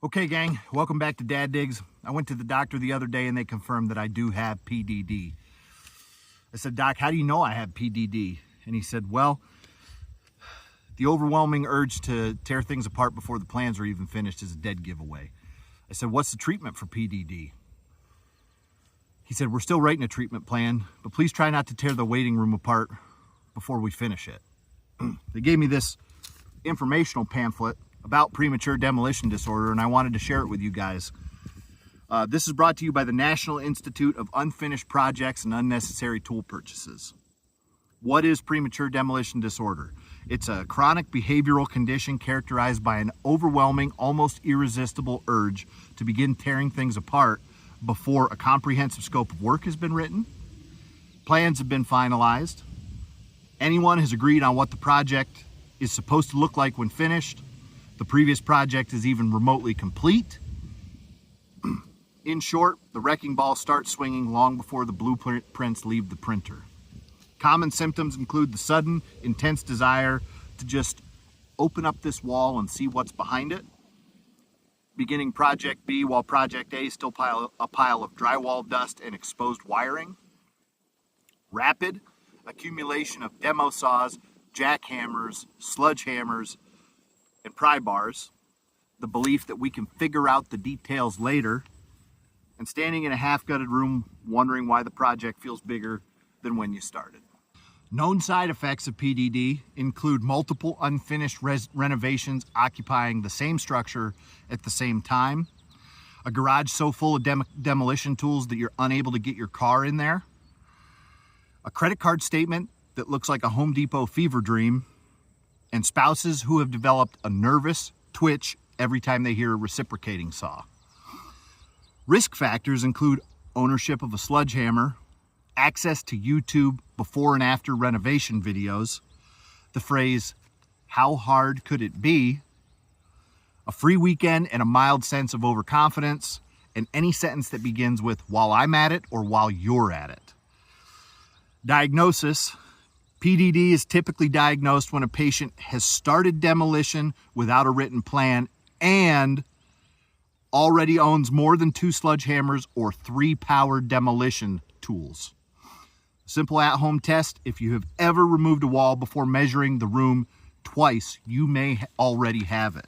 Okay, gang, welcome back to Dad Digs. I went to the doctor the other day and they confirmed that I do have PDD. I said, Doc, how do you know I have PDD? And he said, well, the overwhelming urge to tear things apart before the plans are even finished is a dead giveaway. I said, what's the treatment for PDD? He said, we're still writing a treatment plan, but please try not to tear the waiting room apart before we finish it. They gave me this informational pamphlet about premature demolition disorder, and I wanted to share it with you guys. This is brought to you by the National Institute of Unfinished Projects and Unnecessary Tool Purchases. What is premature demolition disorder? It's a chronic behavioral condition characterized by an overwhelming, almost irresistible urge to begin tearing things apart before a comprehensive scope of work has been written, plans have been finalized, anyone has agreed on what the project is supposed to look like when finished, the previous project is even remotely complete. In short, the wrecking ball starts swinging long before the blueprints leave the printer. Common symptoms include the sudden, intense desire to just open up this wall and see what's behind it. Beginning Project B while Project A still a pile of drywall dust and exposed wiring. Rapid accumulation of demo saws, jackhammers, sledgehammers, and pry bars, the belief that we can figure out the details later, and standing in a half-gutted room wondering why the project feels bigger than when you started. Known side effects of PDD include multiple unfinished renovations occupying the same structure at the same time, a garage so full of demolition tools that you're unable to get your car in there, a credit card statement that looks like a Home Depot fever dream, and spouses who have developed a nervous twitch every time they hear a reciprocating saw. Risk factors include ownership of a sledgehammer, access to YouTube before and after renovation videos, the phrase, how hard could it be, a free weekend and a mild sense of overconfidence, and any sentence that begins with, while I'm at it or while you're at it. Diagnosis. PDD is typically diagnosed when a patient has started demolition without a written plan and already owns more than 2 sledgehammers or 3 powered demolition tools. Simple at-home test: if you have ever removed a wall before measuring the room twice, you may already have it.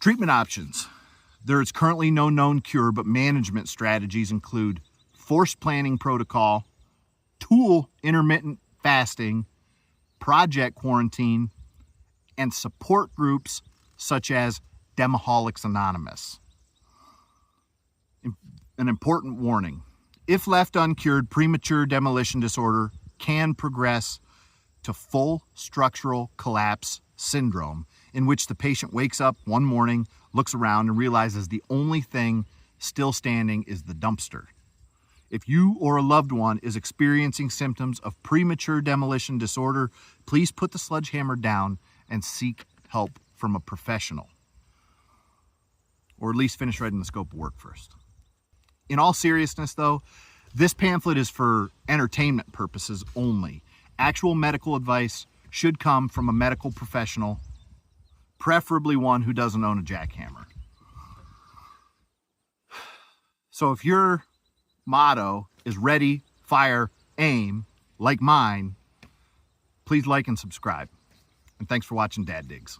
Treatment options. There is currently no known cure, but management strategies include forced planning protocol, tool intermittent fasting, project quarantine, and support groups such as Demoholics Anonymous. An important warning: if left uncured, premature demolition disorder can progress to full structural collapse syndrome, in which the patient wakes up one morning, looks around, and realizes the only thing still standing is the dumpster. If you or a loved one is experiencing symptoms of premature demolition disorder, please put the sledgehammer down and seek help from a professional. Or at least finish writing the scope of work first. In all seriousness, though, this pamphlet is for entertainment purposes only. Actual medical advice should come from a medical professional, preferably one who doesn't own a jackhammer. So if your motto is ready, fire, aim, like mine, please like and subscribe. And thanks for watching Dad Digs.